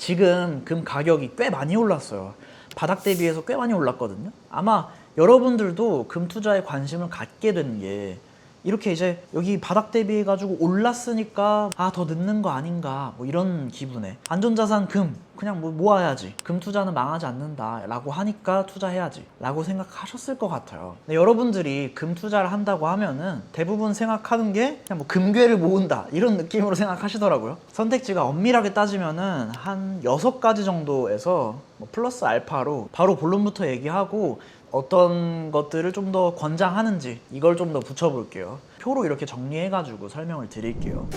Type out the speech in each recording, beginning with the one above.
지금 금 가격이 꽤 많이 올랐어요. 바닥 대비해서 꽤 많이 올랐거든요. 아마 여러분들도 금 투자에 관심을 갖게 된 게 이렇게 이제 여기 바닥 대비해 가지고 올랐으니까 더 늦는 거 아닌가 뭐 이런 기분에 안전자산 금 그냥 뭐 모아야지, 금 투자는 망하지 않는다 라고 하니까 투자해야지 라고 생각하셨을 것 같아요. 근데 여러분들이 금 투자를 한다고 하면은 대부분 생각하는 게 그냥 뭐 금괴를 모은다 이런 느낌으로 생각하시더라고요. 선택지가 엄밀하게 따지면은 한 6가지 정도에서 뭐 플러스 알파로 바로 본론부터 얘기하고 어떤 것들을 좀 더 권장하는지 이걸 좀 더 붙여볼게요. 표로 이렇게 정리해가지고 설명을 드릴게요.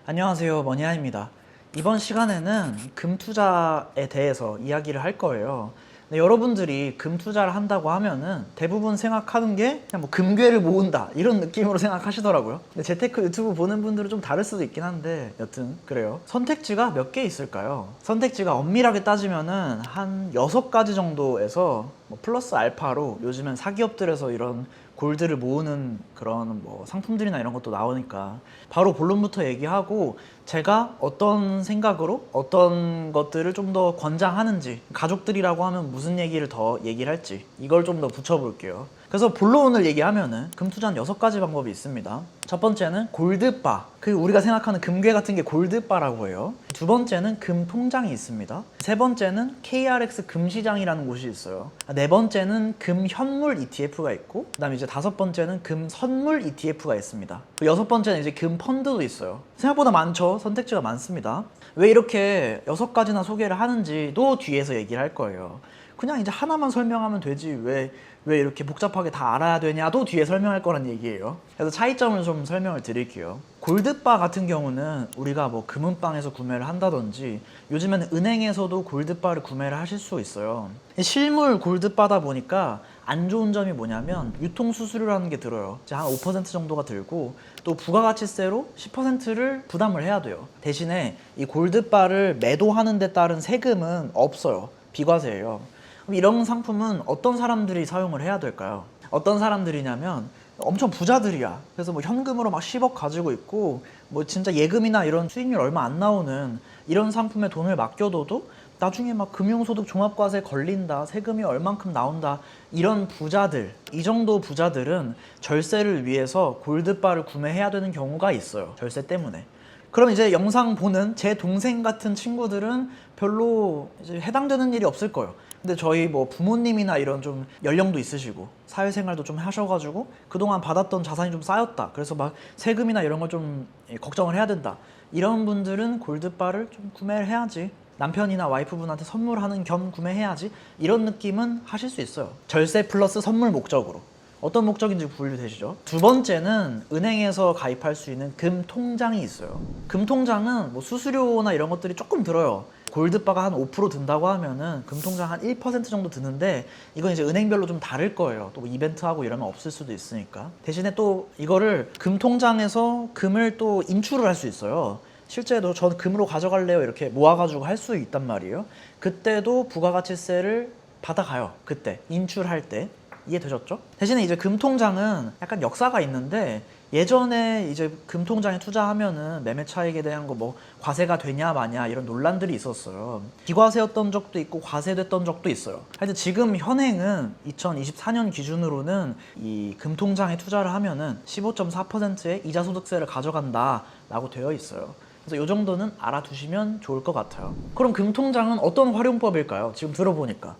안녕하세요, 머니아입니다. 이번 시간에는 금 투자에 대해서 이야기를 할 거예요. 근데 여러분들이 금 투자를 한다고 하면은 대부분 생각하는 게 그냥 뭐 금괴를 모은다 이런 느낌으로 생각하시더라고요. 근데 재테크 유튜브 보는 분들은 좀 다를 수도 있긴 한데 여튼 그래요. 선택지가 몇 개 있을까요? 선택지가 엄밀하게 따지면은 한 6가지 정도에서 뭐 플러스 알파로 요즘엔 사기업들에서 이런 골드를 모으는 그런 뭐 상품들이나 이런 것도 나오니까 바로 본론부터 얘기하고 제가 어떤 생각으로 어떤 것들을 좀 더 권장하는지, 가족들이라고 하면 무슨 얘기를 더 얘기를 할지 이걸 좀 더 붙여볼게요. 그래서 본론을 얘기하면은 금 투자는 6가지 방법이 있습니다. 첫 번째는 골드바, 우리가 생각하는 금괴 같은 게 골드바라고 해요. 두 번째는 금 통장이 있습니다. 세 번째는 KRX 금시장이라는 곳이 있어요. 네 번째는 금 현물 ETF가 있고, 그다음에 이제 5번째는 금 선물 ETF가 있습니다. 6번째는 이제 금 펀드도 있어요. 생각보다 많죠? 선택지가 많습니다. 왜 이렇게 6가지나 소개를 하는지도 뒤에서 얘기를 할 거예요. 그냥 이제 하나만 설명하면 되지 왜 이렇게 복잡하게 다 알아야 되냐도 뒤에 설명할 거란 얘기예요. 그래서 차이점을 좀 설명을 드릴게요. 골드바 같은 경우는 우리가 뭐 금은방에서 구매를 한다든지 요즘에는 은행에서도 골드바를 구매를 하실 수 있어요. 실물 골드바다 보니까 안 좋은 점이 뭐냐면 유통수수료라는 게 들어요. 한 5% 정도가 들고 또 부가가치세로 10%를 부담을 해야 돼요. 대신에 이 골드바를 매도하는 데 따른 세금은 없어요. 비과세예요. 그럼 이런 상품은 어떤 사람들이 사용을 해야 될까요? 어떤 사람들이냐면 엄청 부자들이야. 그래서 뭐 현금으로 막 10억 가지고 있고 뭐 진짜 예금이나 이런 수익률 얼마 안 나오는 이런 상품에 돈을 맡겨둬도 나중에 막 금융소득 종합과세 걸린다, 세금이 얼만큼 나온다, 이런 부자들, 이 정도 부자들은 절세를 위해서 골드바를 구매해야 되는 경우가 있어요. 절세 때문에. 그럼 이제 영상 보는 제 동생 같은 친구들은 별로 이제 해당되는 일이 없을 거예요. 근데 저희 뭐 부모님이나 이런 좀 연령도 있으시고 사회생활도 좀 하셔가지고 그동안 받았던 자산이 좀 쌓였다, 그래서 막 세금이나 이런 걸 좀 걱정을 해야 된다, 이런 분들은 골드바를 좀 구매를 해야지, 남편이나 와이프분한테 선물하는 겸 구매해야지, 이런 느낌은 하실 수 있어요. 절세 플러스 선물 목적으로. 어떤 목적인지 분류되시죠? 두 번째는 은행에서 가입할 수 있는 금 통장이 있어요. 금 통장은 뭐 수수료나 이런 것들이 조금 들어요. 골드바가 한 5% 든다고 하면은 금 통장 한 1% 정도 드는데 이건 이제 은행별로 좀 다를 거예요. 또 뭐 이벤트하고 이러면 없을 수도 있으니까. 대신에 또 이거를 금 통장에서 금을 또 인출을 할 수 있어요. 실제로 저는 금으로 가져갈래요 이렇게 모아가지고 할 수 있단 말이에요. 그때도 부가가치세를 받아가요. 그때 인출할 때. 이해되셨죠? 대신에 이제 금통장은 약간 역사가 있는데 예전에 이제 금통장에 투자하면은 매매 차익에 대한 거 뭐 과세가 되냐 마냐 이런 논란들이 있었어요. 비과세였던 적도 있고 과세됐던 적도 있어요. 하여튼 지금 현행은 2024년 기준으로는 이 금통장에 투자를 하면은 15.4%의 이자소득세를 가져간다 라고 되어 있어요. 그래서 이 정도는 알아두시면 좋을 것 같아요. 그럼 금통장은 어떤 활용법일까요? 지금 들어보니까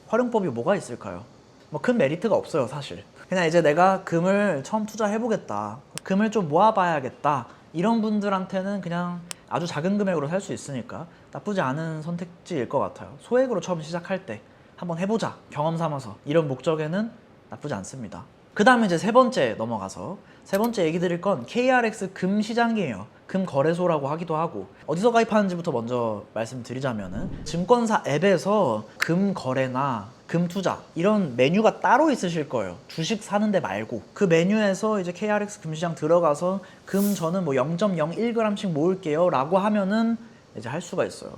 활용법이 뭐가 있을까요? 뭐 큰 메리트가 없어요, 사실. 그냥 이제 내가 금을 처음 투자해보겠다, 금을 좀 모아봐야겠다, 이런 분들한테는 그냥 아주 작은 금액으로 살 수 있으니까 나쁘지 않은 선택지일 것 같아요. 소액으로 처음 시작할 때 한번 해보자, 경험 삼아서, 이런 목적에는 나쁘지 않습니다. 그 다음에 이제 세 번째 넘어가서 세 번째 얘기 드릴 건 KRX 금시장이에요. 금거래소라고 하기도 하고, 어디서 가입하는지부터 먼저 말씀드리자면은 증권사 앱에서 금거래나 금투자 이런 메뉴가 따로 있으실 거예요. 주식 사는데 말고 그 메뉴에서 이제 KRX 금시장 들어가서 금 저는 뭐 0.01g씩 모을게요 라고 하면은 이제 할 수가 있어요.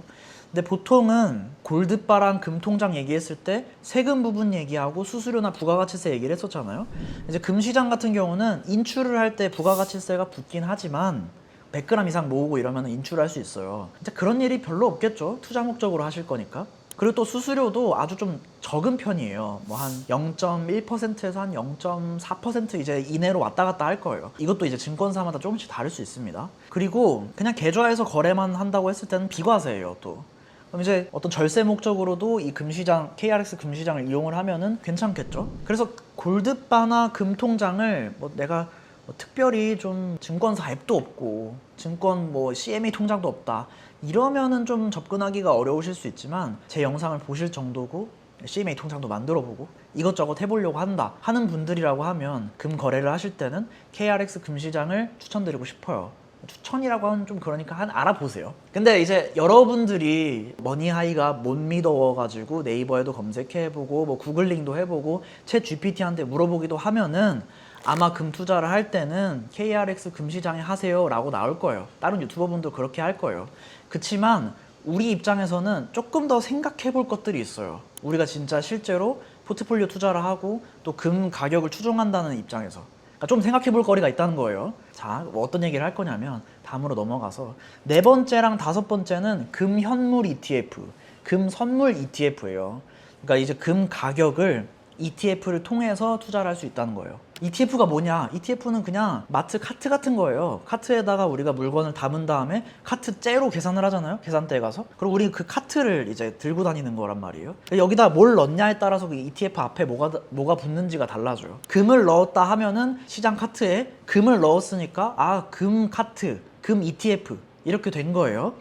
근데 보통은 골드바랑 금통장 얘기했을 때 세금 부분 얘기하고 수수료나 부가가치세 얘기를 했었잖아요. 이제 금시장 같은 경우는 인출을 할 때 부가가치세가 붙긴 하지만 100g 이상 모으고 이러면 인출할 수 있어요. 진짜 그런 일이 별로 없겠죠. 투자 목적으로 하실 거니까. 그리고 또 수수료도 아주 좀 적은 편이에요. 뭐 한 0.1%에서 한 0.4% 이제 이내로 왔다 갔다 할 거예요. 이것도 이제 증권사마다 조금씩 다를 수 있습니다. 그리고 그냥 계좌에서 거래만 한다고 했을 때는 비과세예요, 또. 그럼 이제 어떤 절세 목적으로도 이 금시장, KRX 금시장을 이용을 하면은 괜찮겠죠? 그래서 골드바나 금통장을 뭐 내가 뭐 특별히 좀 증권사 앱도 없고 증권 뭐 CME 통장도 없다 이러면은 좀 접근하기가 어려우실 수 있지만 제 영상을 보실 정도고 CMA 통장도 만들어보고 이것저것 해보려고 한다 하는 분들이라고 하면 금 거래를 하실 때는 KRX 금시장을 추천드리고 싶어요. 추천이라고 하면 좀 그러니까 알아보세요. 근데 이제 여러분들이 머니하이가 못 믿어가지고 네이버에도 검색해보고 뭐 구글링도 해보고 챗 GPT한테 물어보기도 하면은 아마 금 투자를 할 때는 KRX 금시장에 하세요 라고 나올 거예요. 다른 유튜버분도 그렇게 할 거예요. 그치만 우리 입장에서는 조금 더 생각해 볼 것들이 있어요. 우리가 진짜 실제로 포트폴리오 투자를 하고 또 금 가격을 추종한다는 입장에서 좀 생각해 볼 거리가 있다는 거예요. 자, 뭐 어떤 얘기를 할 거냐면 다음으로 넘어가서 네 번째랑 다섯 번째는 금 현물 ETF, 금 선물 ETF예요. 그러니까 이제 금 가격을 ETF를 통해서 투자를 할 수 있다는 거예요. ETF가 뭐냐? ETF는 그냥 마트 카트 같은 거예요. 카트에다가 우리가 물건을 담은 다음에 카트째로 계산을 하잖아요. 계산대에 가서. 그리고 우리 그 카트를 이제 들고 다니는 거란 말이에요. 여기다 뭘 넣냐에 따라서 그 ETF 앞에 뭐가 붙는지가 달라져요. 금을 넣었다 하면은 시장 카트에 금을 넣었으니까 아, 금 카트, 금 ETF 이렇게 된 거예요.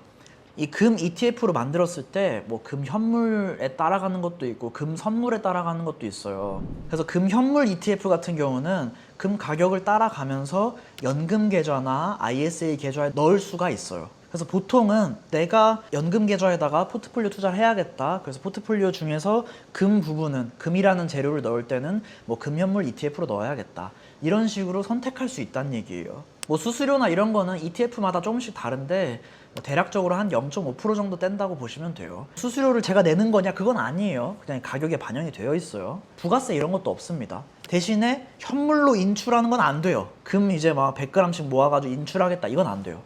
이 금 ETF로 만들었을 때 뭐 금 현물에 따라가는 것도 있고 금 선물에 따라가는 것도 있어요. 그래서 금 현물 ETF 같은 경우는 금 가격을 따라가면서 연금 계좌나 ISA 계좌에 넣을 수가 있어요. 그래서 보통은 내가 연금 계좌에다가 포트폴리오 투자를 해야겠다. 그래서 포트폴리오 중에서 금 부분은 금이라는 재료를 넣을 때는 뭐 금 현물 ETF로 넣어야겠다. 이런 식으로 선택할 수 있다는 얘기예요. 뭐 수수료나 이런 거는 ETF마다 조금씩 다른데 뭐 대략적으로 한 0.5% 정도 뗀다고 보시면 돼요. 수수료를 제가 내는 거냐? 그건 아니에요. 그냥 가격에 반영이 되어 있어요. 부가세 이런 것도 없습니다. 대신에 현물로 인출하는 건 안 돼요. 금 이제 막 100g씩 모아가지고 인출하겠다 이건 안 돼요.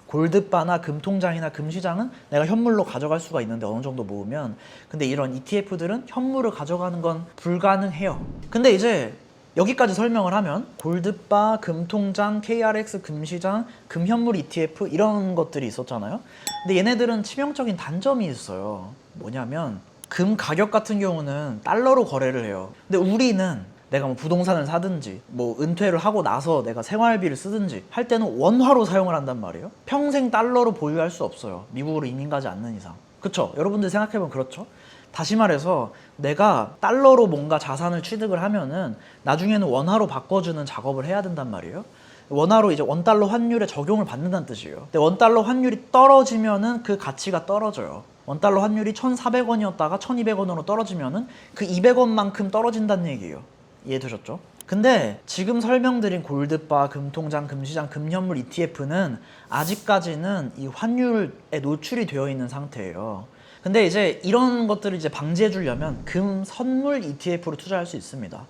골드바나 금통장이나 금시장은 내가 현물로 가져갈 수가 있는데 어느 정도 모으면, 근데 이런 ETF들은 현물을 가져가는 건 불가능해요. 근데 이제 여기까지 설명을 하면 골드바, 금통장, KRX 금시장, 금현물 ETF 이런 것들이 있었잖아요. 근데 얘네들은 치명적인 단점이 있어요. 뭐냐면 금 가격 같은 경우는 달러로 거래를 해요. 근데 우리는 내가 뭐 부동산을 사든지 뭐 은퇴를 하고 나서 내가 생활비를 쓰든지 할 때는 원화로 사용을 한단 말이에요. 평생 달러로 보유할 수 없어요. 미국으로 이민 가지 않는 이상. 그쵸? 여러분들 생각해보면 그렇죠? 다시 말해서 내가 달러로 뭔가 자산을 취득을 하면은 나중에는 원화로 바꿔주는 작업을 해야 된단 말이에요. 원화로 이제 원달러 환율에 적용을 받는다는 뜻이에요. 근데 원달러 환율이 떨어지면은 그 가치가 떨어져요. 원달러 환율이 1,400원이었다가 1,200원으로 떨어지면은 그 200원만큼 떨어진다는 얘기예요. 이해되셨죠? 근데 지금 설명드린 골드바, 금통장, 금시장, 금현물 ETF는 아직까지는 이 환율에 노출이 되어 있는 상태예요. 근데 이제 이런 것들을 이제 방지해 주려면 금 선물 ETF로 투자할 수 있습니다.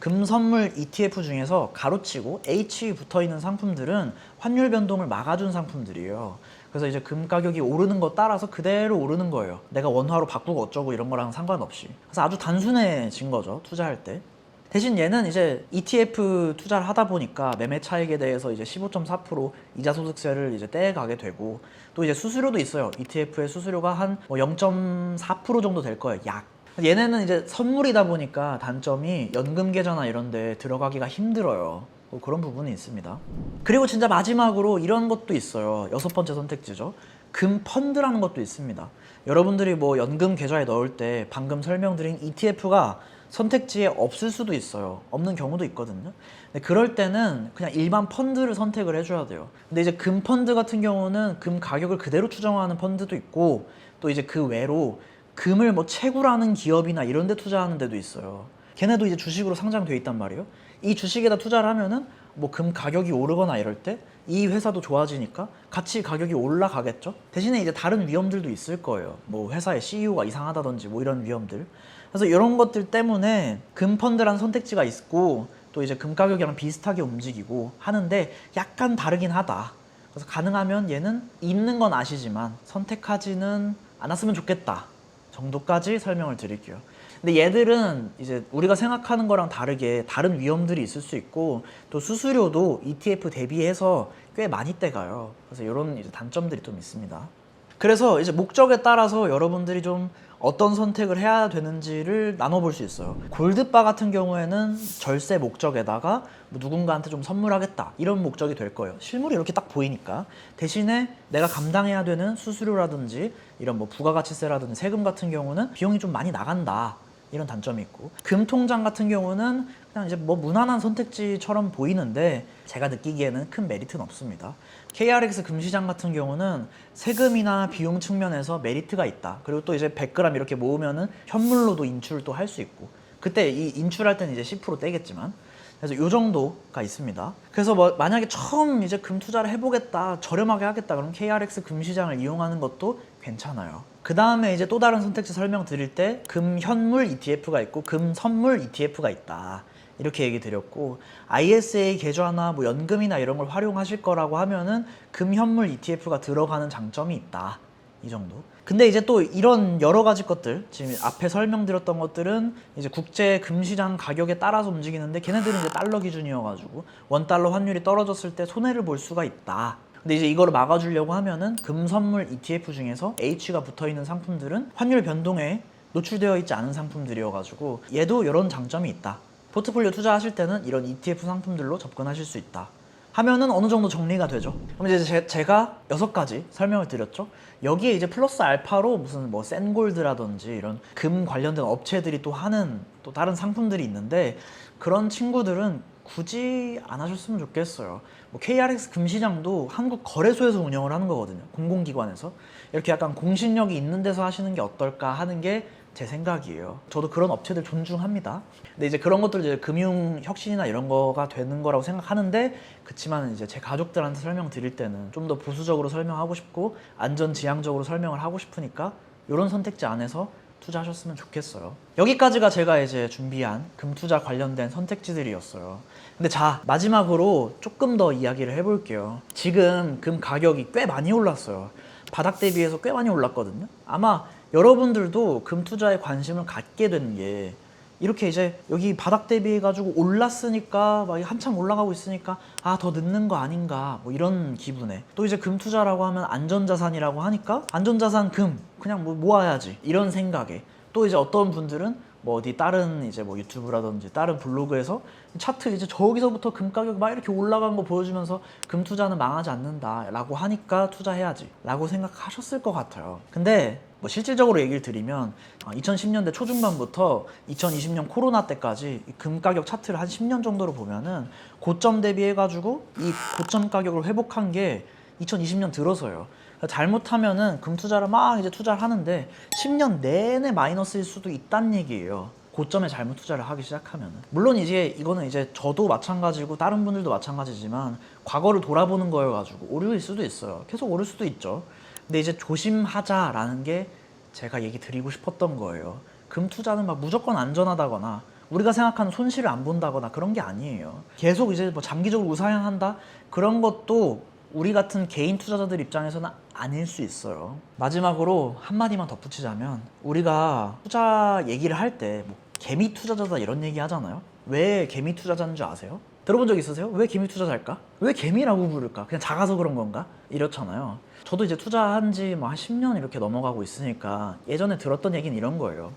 금 선물 ETF 중에서 가로치고 H 붙어 있는 상품들은 환율 변동을 막아준 상품들이에요. 그래서 이제 금 가격이 오르는 거 따라서 그대로 오르는 거예요. 내가 원화로 바꾸고 어쩌고 이런 거랑 상관없이. 그래서 아주 단순해진 거죠, 투자할 때. 대신 얘는 이제 ETF 투자를 하다 보니까 매매 차익에 대해서 이제 15.4% 이자 소득세를 이제 떼가게 되고, 또 이제 수수료도 있어요. ETF의 수수료가 한 뭐 0.4% 정도 될 거예요. 약. 얘네는 이제 선물이다 보니까 단점이 연금 계좌나 이런 데 들어가기가 힘들어요. 뭐 그런 부분이 있습니다. 그리고 진짜 마지막으로 이런 것도 있어요. 여섯 번째 선택지죠. 금 펀드라는 것도 있습니다. 여러분들이 뭐 연금 계좌에 넣을 때 방금 설명드린 ETF가 선택지에 없을 수도 있어요. 없는 경우도 있거든요. 근데 그럴 때는 그냥 일반 펀드를 선택을 해줘야 돼요. 근데 이제 금 펀드 같은 경우는 금 가격을 그대로 추정하는 펀드도 있고, 또 이제 그 외로 금을 뭐 채굴하는 기업이나 이런 데 투자하는 데도 있어요. 걔네도 이제 주식으로 상장돼 있단 말이에요. 이 주식에다 투자를 하면은 뭐 금 가격이 오르거나 이럴 때 이 회사도 좋아지니까 같이 가격이 올라가겠죠. 대신에 이제 다른 위험들도 있을 거예요. 뭐 회사의 CEO가 이상하다든지 뭐 이런 위험들. 그래서 이런 것들 때문에 금 펀드라는 선택지가 있고, 또 이제 금 가격이랑 비슷하게 움직이고 하는데 약간 다르긴 하다. 그래서 가능하면 얘는 있는 건 아시지만 선택하지는 않았으면 좋겠다 정도까지 설명을 드릴게요. 근데 얘들은 이제 우리가 생각하는 거랑 다르게 다른 위험들이 있을 수 있고 또 수수료도 ETF 대비해서 꽤 많이 떼가요. 그래서 이런 이제 단점들이 좀 있습니다. 그래서 이제 목적에 따라서 여러분들이 좀 어떤 선택을 해야 되는지를 나눠볼 수 있어요. 골드바 같은 경우에는 절세 목적에다가 뭐 누군가한테 좀 선물하겠다 이런 목적이 될 거예요. 실물이 이렇게 딱 보이니까. 대신에 내가 감당해야 되는 수수료라든지 이런 뭐 부가가치세라든지 세금 같은 경우는 비용이 좀 많이 나간다 이런 단점이 있고, 금통장 같은 경우는 그냥 이제 뭐 무난한 선택지처럼 보이는데 제가 느끼기에는 큰 메리트는 없습니다. KRX 금시장 같은 경우는 세금이나 비용 측면에서 메리트가 있다. 그리고 또 이제 100g 이렇게 모으면은 현물로도 인출도 할 수 있고, 그때 이 인출할 때는 이제 10% 떼겠지만, 그래서 요 정도가 있습니다. 그래서 뭐 만약에 처음 이제 금 투자를 해보겠다, 저렴하게 하겠다, 그럼 KRX 금시장을 이용하는 것도 괜찮아요. 그 다음에 이제 또 다른 선택지 설명드릴 때 금 현물 ETF가 있고 금 선물 ETF가 있다. 이렇게 얘기 드렸고, ISA 계좌나 뭐 연금이나 이런 걸 활용하실 거라고 하면은 금현물 ETF가 들어가는 장점이 있다. 이 정도. 근데 이제 또 이런 여러 가지 것들, 지금 앞에 설명드렸던 것들은 이제 국제 금시장 가격에 따라서 움직이는데 걔네들은 이제 달러 기준이어가지고 원달러 환율이 떨어졌을 때 손해를 볼 수가 있다. 근데 이제 이거를 막아주려고 하면은 금선물 ETF 중에서 H가 붙어있는 상품들은 환율 변동에 노출되어 있지 않은 상품들이어가지고 얘도 이런 장점이 있다. 포트폴리오 투자하실 때는 이런 ETF 상품들로 접근하실 수 있다 하면은 어느 정도 정리가 되죠. 그럼 이제 제가 6가지 설명을 드렸죠. 여기에 이제 플러스 알파로 무슨 뭐 센골드라든지 이런 금 관련된 업체들이 또 하는 또 다른 상품들이 있는데, 그런 친구들은 굳이 안 하셨으면 좋겠어요. 뭐 KRX 금시장도 한국 거래소에서 운영을 하는 거거든요. 공공기관에서. 이렇게 약간 공신력이 있는 데서 하시는 게 어떨까 하는 게 제 생각이에요. 저도 그런 업체들 존중합니다. 근데 이제 그런 것들 이제 금융 혁신이나 이런 거가 되는 거라고 생각하는데, 그치만 이제 제 가족들한테 설명드릴 때는 좀 더 보수적으로 설명하고 싶고 안전지향적으로 설명을 하고 싶으니까 이런 선택지 안에서 투자하셨으면 좋겠어요. 여기까지가 제가 이제 준비한 금투자 관련된 선택지들이었어요. 근데 자, 마지막으로 조금 더 이야기를 해볼게요. 지금 금 가격이 꽤 많이 올랐어요. 바닥 대비해서 꽤 많이 올랐거든요. 아마 여러분들도 금 투자에 관심을 갖게 된 게 이렇게 이제 여기 바닥 대비해가지고 올랐으니까 막 한참 올라가고 있으니까 아, 더 늦는 거 아닌가 뭐 이런 기분에, 또 이제 금 투자라고 하면 안전자산이라고 하니까 안전자산 금 그냥 뭐 모아야지 이런 생각에, 또 이제 어떤 분들은 뭐 어디 다른 이제 뭐 유튜브라든지 다른 블로그에서 차트 이제 저기서부터 금 가격 막 이렇게 올라간 거 보여주면서 금 투자는 망하지 않는다 라고 하니까 투자해야지 라고 생각하셨을 것 같아요. 근데 뭐 실질적으로 얘기를 드리면 2010년대 초중반부터 2020년 코로나 때까지 금 가격 차트를 한 10년 정도로 보면은 고점 대비해가지고 이 고점 가격을 회복한 게 2020년 들어서요. 잘못하면은 금 투자를 막 이제 투자를 하는데 10년 내내 마이너스일 수도 있다는 얘기예요. 고점에 잘못 투자를 하기 시작하면은. 물론 이제 이거는 이제 저도 마찬가지고 다른 분들도 마찬가지지만 과거를 돌아보는 거여가지고 오류일 수도 있어요. 계속 오를 수도 있죠. 근데 이제 조심하자라는 게 제가 얘기 드리고 싶었던 거예요. 금 투자는 막 무조건 안전하다거나 우리가 생각하는 손실을 안 본다거나 그런 게 아니에요. 계속 이제 뭐 장기적으로 우상향한다? 그런 것도 우리 같은 개인 투자자들 입장에서는 아닐 수 있어요. 마지막으로 한마디만 덧붙이자면, 우리가 투자 얘기를 할 때 뭐 개미 투자자다 이런 얘기 하잖아요. 왜 개미 투자자인 줄 아세요? 들어본 적 있으세요? 왜 개미 투자자일까? 왜 개미라고 부를까? 그냥 작아서 그런 건가? 이렇잖아요. 저도 이제 투자한 지 뭐 한 10년 이렇게 넘어가고 있으니까 예전에 들었던 얘기는 이런 거예요.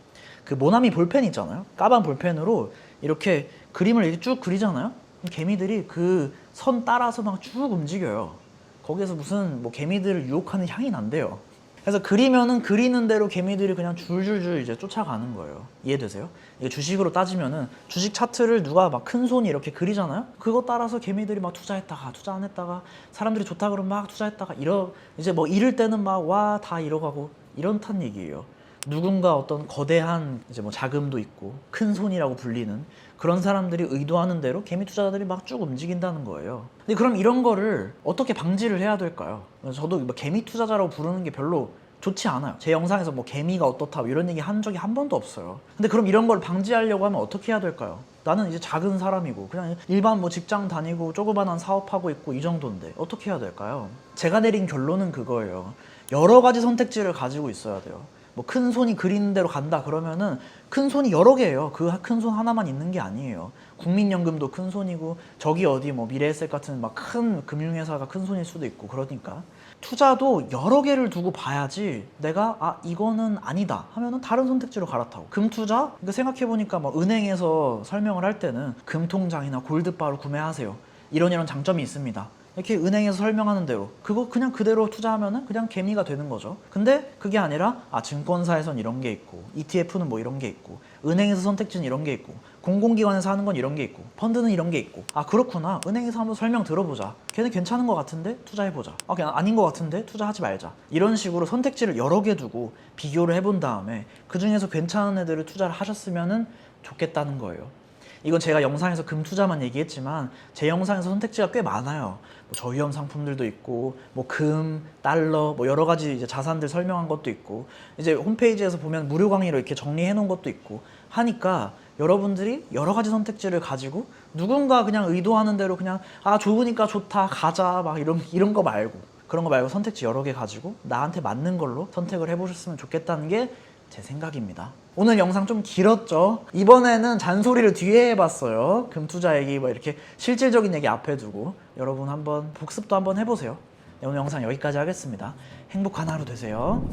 그 모나미 볼펜 있잖아요. 까만 볼펜으로 이렇게 그림을 이렇게 쭉 그리잖아요. 개미들이 그 선 따라서 막 쭉 움직여요. 거기에서 무슨 뭐 개미들을 유혹하는 향이 난대요. 그래서 그리면은 그리는 대로 개미들이 그냥 줄줄줄 이제 쫓아가는 거예요. 이해되세요? 이게 주식으로 따지면은 주식 차트를 누가 막 큰 손이 이렇게 그리잖아요. 그거 따라서 개미들이 막 투자했다가 투자 안 했다가 사람들이 좋다 그러면 막 투자했다가 이제 뭐 이럴 때는 막 와 다 잃어가고 이런단 얘기예요. 누군가 어떤 거대한 이제 뭐 자금도 있고 큰 손이라고 불리는 그런 사람들이 의도하는 대로 개미 투자자들이 막 쭉 움직인다는 거예요. 근데 그럼 이런 거를 어떻게 방지를 해야 될까요? 저도 뭐 개미 투자자라고 부르는 게 별로 좋지 않아요. 제 영상에서 뭐 개미가 어떻다 이런 얘기 한 적이 한 번도 없어요. 근데 그럼 이런 걸 방지하려고 하면 어떻게 해야 될까요? 나는 이제 작은 사람이고 그냥 일반 뭐 직장 다니고 조그만한 사업하고 있고 이 정도인데 어떻게 해야 될까요? 제가 내린 결론은 그거예요. 여러 가지 선택지를 가지고 있어야 돼요. 뭐 큰 손이 그리는 대로 간다 그러면은 큰 손이 여러 개예요. 그 큰 손 하나만 있는 게 아니에요. 국민연금도 큰 손이고 저기 어디 뭐 미래에셋 같은 막 큰 금융회사가 큰 손일 수도 있고 그러니까 투자도 여러 개를 두고 봐야지 내가 아 이거는 아니다 하면은 다른 선택지로 갈아타고 금투자? 그러니까 생각해보니까 막 은행에서 설명을 할 때는 금통장이나 골드바를 구매하세요. 이런 장점이 있습니다. 이렇게 은행에서 설명하는 대로 그거 그냥 그대로 투자하면은 그냥 개미가 되는 거죠. 근데 그게 아니라 아 증권사에선 이런 게 있고 ETF는 뭐 이런 게 있고 은행에서 선택지는 이런 게 있고 공공기관에서 하는 건 이런 게 있고 펀드는 이런 게 있고 아 그렇구나 은행에서 한번 설명 들어보자 걔는 괜찮은 것 같은데 투자해보자 아 그냥 아닌 것 같은데 투자하지 말자 이런 식으로 선택지를 여러 개 두고 비교를 해본 다음에 그 중에서 괜찮은 애들을 투자를 하셨으면은 좋겠다는 거예요. 이건 제가 영상에서 금투자만 얘기했지만 제 영상에서 선택지가 꽤 많아요. 뭐 저위험 상품들도 있고 뭐 금, 달러 뭐 여러 가지 이제 자산들 설명한 것도 있고 이제 홈페이지에서 보면 무료 강의로 이렇게 정리해 놓은 것도 있고 하니까 여러분들이 여러 가지 선택지를 가지고 누군가 그냥 의도하는 대로 그냥 아 좋으니까 좋다 가자 막 이런 거 말고 그런 거 말고 선택지 여러 개 가지고 나한테 맞는 걸로 선택을 해보셨으면 좋겠다는 게 제 생각입니다. 오늘 영상 좀 길었죠? 이번에는 잔소리를 뒤에 해봤어요. 금투자 얘기 뭐 이렇게 실질적인 얘기 앞에 두고 여러분 한번 복습도 한번 해보세요. 네, 오늘 영상 여기까지 하겠습니다. 행복한 하루 되세요.